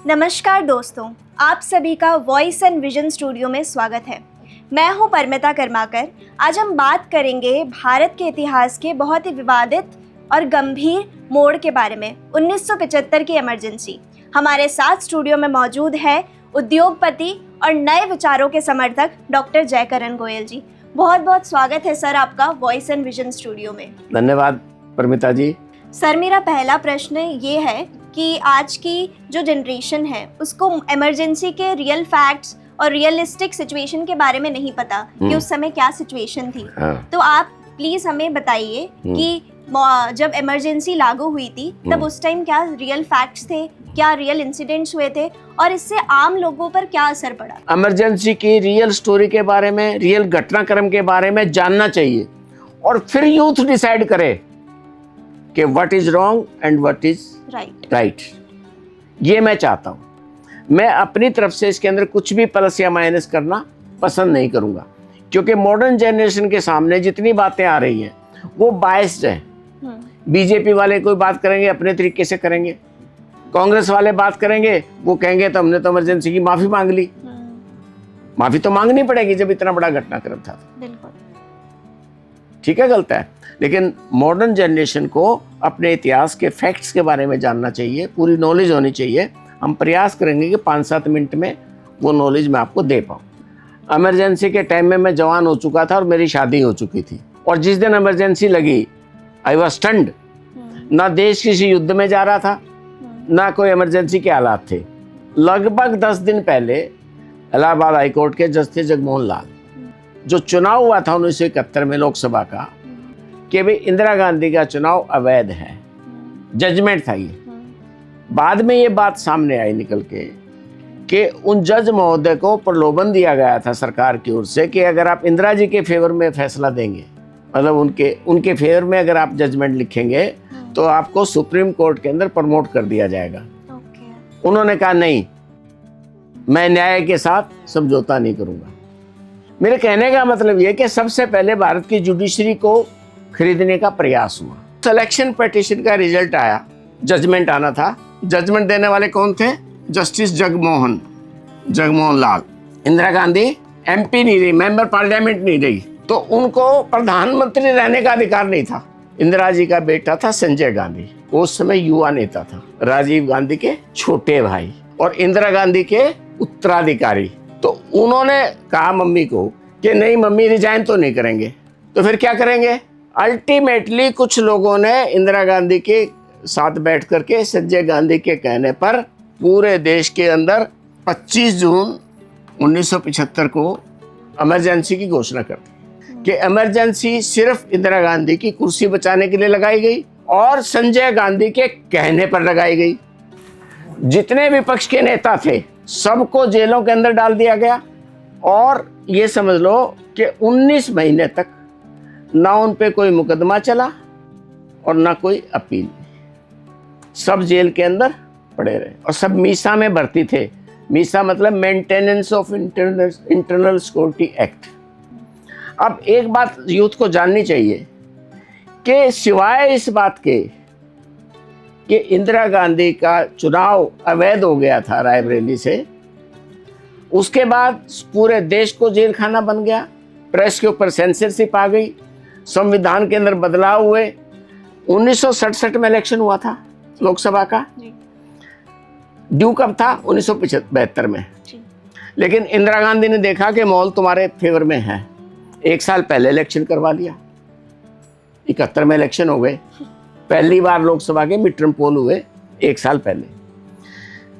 नमस्कार दोस्तों, आप सभी का वॉइस एंड विजन स्टूडियो में स्वागत है। मैं हूं परमिता कर्माकर। आज हम बात करेंगे भारत के इतिहास के बहुत ही विवादित और गंभीर मोड़ के बारे में, 1975 की इमरजेंसी। हमारे साथ स्टूडियो में मौजूद है उद्योगपति और नए विचारों के समर्थक डॉक्टर जयकरण गोयल जी। बहुत बहुत स्वागत है सर आपका वॉइस एंड विजन स्टूडियो में। धन्यवाद परमिता जी। सर, मेरा पहला प्रश्न ये है कि आज की जो जनरेशन है उसको इमरजेंसी के रियल फैक्ट्स और रियलिस्टिक सिचुएशन के बारे में नहीं पता कि उस समय क्या सिचुएशन थी। तो आप प्लीज हमें बताइए कि जब इमरजेंसी लागू हुई थी तब उस टाइम क्या रियल फैक्ट्स थे, क्या रियल इंसिडेंट्स हुए थे और इससे आम लोगों पर क्या असर पड़ा। इमरजेंसी की रियल स्टोरी के बारे में, रियल घटनाक्रम के बारे में जानना चाहिए और फिर यूथ डिसाइड करे कि what is wrong and what is right. ये मैं चाहता हूं। मैं अपनी तरफ से इसके अंदर कुछ भी प्लस या माइनस करना पसंद नहीं करूंगा, क्योंकि मॉडर्न जनरेशन के सामने जितनी बातें आ रही हैं वो बायस्ड है। बीजेपी वाले कोई बात करेंगे अपने तरीके से करेंगे, कांग्रेस वाले बात करेंगे वो कहेंगे तो हमने तो इमरजेंसी की माफी मांग ली। माफी तो मांगनी पड़ेगी जब इतना बड़ा घटनाक्रम था। ठीक है, गलत है। लेकिन मॉडर्न जनरेशन को अपने इतिहास के फैक्ट्स के बारे में जानना चाहिए, पूरी नॉलेज होनी चाहिए। हम प्रयास करेंगे कि 5-7 मिनट में वो नॉलेज मैं आपको दे पाऊँ। इमरजेंसी के टाइम में मैं जवान हो चुका था और मेरी शादी हो चुकी थी, और जिस दिन इमरजेंसी लगी आई वाज स्टन्ड। ना देश किसी युद्ध में जा रहा था, ना कोई इमरजेंसी के हालात थे। लगभग 10 दिन पहले इलाहाबाद हाईकोर्ट के जज थे जगमोहन लाल, जो चुनाव हुआ था 1971 में लोकसभा का, कि भाई इंदिरा गांधी का चुनाव अवैध है, जजमेंट था ये। बाद में ये बात सामने आई निकल के कि उन जज महोदय को प्रलोभन दिया गया था सरकार की ओर से कि अगर आप इंदिरा जी के फेवर में फैसला देंगे, मतलब उनके फेवर में अगर आप जजमेंट लिखेंगे तो आपको सुप्रीम कोर्ट के अंदर प्रमोट कर दिया जाएगा। उन्होंने कहा नहीं, मैं न्याय के साथ समझौता नहीं करूंगा। मेरे कहने का मतलब यह कि सबसे पहले भारत की जुडिशरी को खरीदने का प्रयास हुआ। सिलेक्शन पिटीशन का रिजल्ट आया, जजमेंट आना था। जजमेंट देने वाले कौन थे? जस्टिस जगमोहन लाल। इंदिरा गांधी एमपी नहीं रही, मेंबर पार्लियामेंट नहीं रही, तो उनको प्रधानमंत्री रहने का अधिकार नहीं था। इंदिरा जी का बेटा था संजय गांधी, उस समय युवा नेता था, राजीव गांधी के छोटे भाई और इंदिरा गांधी के उत्तराधिकारी। तो उन्होंने कहा मम्मी को कि नहीं मम्मी रिजाइन तो नहीं करेंगे, तो फिर क्या करेंगे? अल्टीमेटली कुछ लोगों ने इंदिरा गांधी के साथ बैठ करके संजय गांधी के कहने पर पूरे देश के अंदर 25 जून 1975 को इमरजेंसी की घोषणा कर दी कि इमरजेंसी सिर्फ इंदिरा गांधी की कुर्सी बचाने के लिए लगाई गई और संजय गांधी के कहने पर लगाई गई। जितने विपक्ष के नेता थे सबको जेलों के अंदर डाल दिया गया, और ये समझ लो कि 19 महीने तक ना उन पे कोई मुकदमा चला और ना कोई अपील। सब जेल के अंदर पड़े रहे और सब मीसा में भर्ती थे। मीसा मतलब maintenance of internal security act. अब एक बात यूथ को जाननी चाहिए कि सिवाय इस बात के कि इंदिरा गांधी का चुनाव अवैध हो गया था रायबरेली से, उसके बाद पूरे देश को जेल खाना बन गया, प्रेस के ऊपर सेंसरशिप आ गई, संविधान के अंदर बदलाव हुए। 1967 में इलेक्शन हुआ था लोकसभा का, ड्यू कब था? 1972 में। लेकिन इंदिरा गांधी ने देखा कि माहौल तुम्हारे फेवर में है, 1 साल पहले इलेक्शन करवा लिया। 71 में इलेक्शन हो गए, पहली बार लोकसभा के मिड टर्म पोल हुए 1 साल पहले।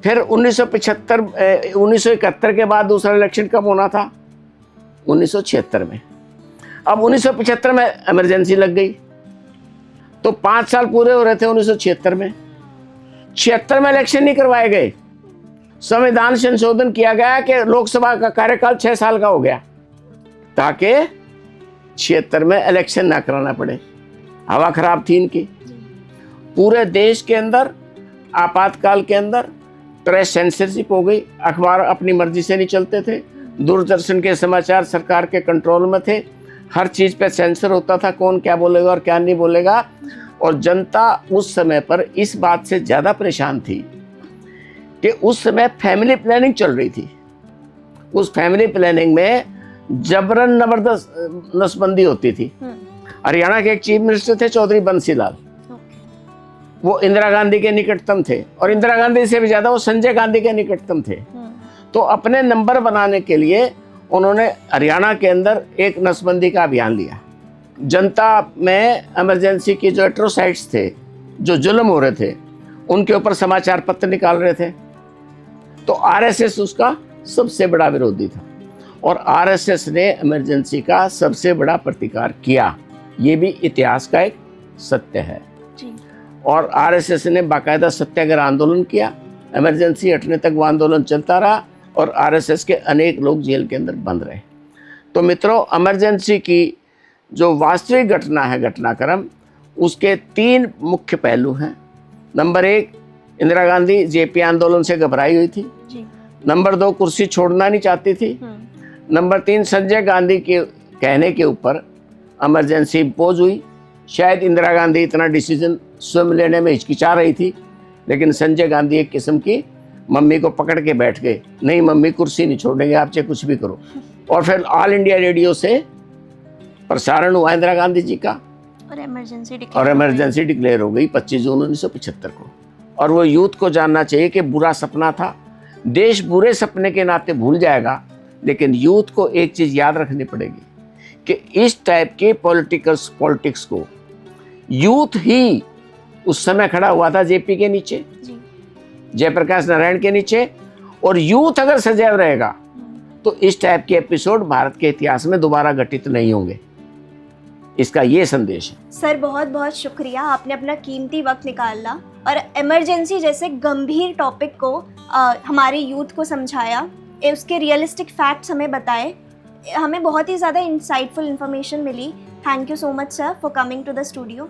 फिर 1971 के बाद दूसरा इलेक्शन कब होना था? 1976 में। अब 1975 में इमरजेंसी लग गई, तो 5 साल पूरे हो रहे थे 1976 में। 76 में इलेक्शन नहीं करवाए गए, संविधान संशोधन किया गया कि लोकसभा का कार्यकाल 6 साल का हो गया, ताकि 76 में इलेक्शन ना कराना पड़े। हवा खराब थी इनकी। पूरे देश के अंदर आपातकाल के अंदर प्रेस सेंसरशिप हो गई, अखबार अपनी मर्जी से नहीं चलते थे, दूरदर्शन के समाचार सरकार के कंट्रोल में थे, हर चीज़ पे सेंसर होता था, कौन क्या बोलेगा और क्या नहीं बोलेगा। और जनता उस समय पर इस बात से ज़्यादा परेशान थी कि उस समय फैमिली प्लानिंग चल रही थी। उस फैमिली प्लानिंग में जबरन जबरदस्त नसबंदी होती थी। हरियाणा के एक चीफ मिनिस्टर थे चौधरी बंसी लाल, वो इंदिरा गांधी के निकटतम थे और इंदिरा गांधी से भी ज्यादा वो संजय गांधी के निकटतम थे। तो अपने नंबर बनाने के लिए उन्होंने हरियाणा के अंदर एक नसबंदी का अभियान लिया। जनता में इमरजेंसी की जो एट्रोसाइट्स थे, जो जुल्म हो रहे थे, उनके ऊपर समाचार पत्र निकाल रहे थे। तो आरएसएस उसका सबसे बड़ा विरोधी था और आरएसएस ने इमरजेंसी का सबसे बड़ा प्रतिकार किया। ये भी इतिहास का एक सत्य है जी। और आरएसएस ने बाकायदा सत्याग्रह आंदोलन किया, इमरजेंसी हटने तक वो आंदोलन चलता रहा और आरएसएस के अनेक लोग जेल के अंदर बंद रहे। तो मित्रों, इमरजेंसी की जो वास्तविक घटना है, घटनाक्रम, उसके 3 मुख्य पहलू हैं। नंबर 1, इंदिरा गांधी जेपी आंदोलन से घबराई हुई थी जी। नंबर 2, कुर्सी छोड़ना नहीं चाहती थी। नंबर 3, संजय गांधी के कहने के ऊपर इमरजेंसी इम्पोज हुई। शायद इंदिरा गांधी इतना डिसीजन स्वयं लेने में हिचकिचा रही थी, लेकिन संजय गांधी एक किस्म की मम्मी को पकड़ के बैठ गए, नहीं मम्मी कुर्सी नहीं छोड़ेंगे, आप चाहे कुछ भी करो। और फिर ऑल इंडिया रेडियो से प्रसारण हुआ इंदिरा गांधी जी का और इमरजेंसी डिक्लेयर हो गई 25 जून 1975 को। और वो यूथ को जानना चाहिए कि बुरा सपना था, देश बुरे सपने के नाते भूल जाएगा, लेकिन यूथ को एक चीज याद रखनी पड़ेगी कि इस टाइप के पॉलिटिक्स को यूथ ही उस समय खड़ा हुआ था जेपी के नीचे, जयप्रकाश नारायण के नीचे। और यूथ अगर सजैव रहेगा तो इस टाइप के एपिसोड भारत के इतिहास में दोबारा घटित नहीं होंगे। इसका ये संदेश है। सर बहुत बहुत शुक्रिया, आपने अपना कीमती वक्त निकाला और इमरजेंसी जैसे गंभीर टॉपिक को हमारे यूथ को समझाया, उसके रियलिस्टिक फैक्ट्स हमें बताए, हमें बहुत ही ज़्यादा इंसाइटफुल इन्फॉर्मेशन मिली। Thank you so much sir for coming to the studio.